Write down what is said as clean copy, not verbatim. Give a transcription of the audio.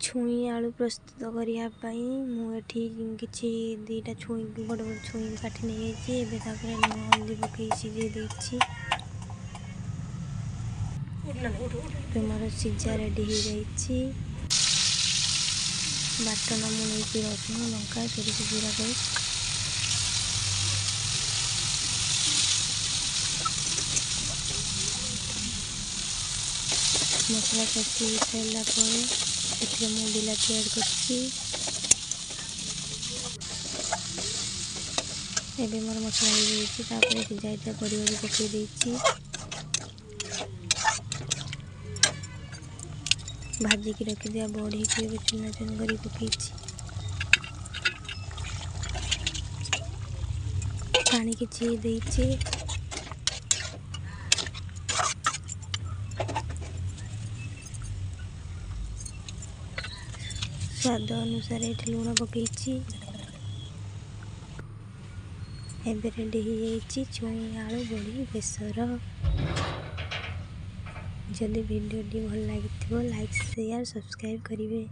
छुई आलू प्रस्तुत करने मुझे किसी दीटा छुई बड़ बड़ छुई काटी नहीं जाइए लुण हल्दी पकई सीझे मोर सीझा रेडी हो जाइए। बाटन मुझे रसुण लंका सोरिष जीरा पेस्ट मसला कषि सारा पर बिलाती ऐड कर मोर मसला हो जाए सीझा परिवा पकई भाजिकी रखी दिया बड़ी को चुना चुन कर पकई पानी किसी देइछि स्वाद अनुसार ये लुण पकई रेडी हो जाइए छुई आलू बड़ी बेसर। जदि वीडियो भल लगी लाइक शेयर सब्सक्राइब करेंगे।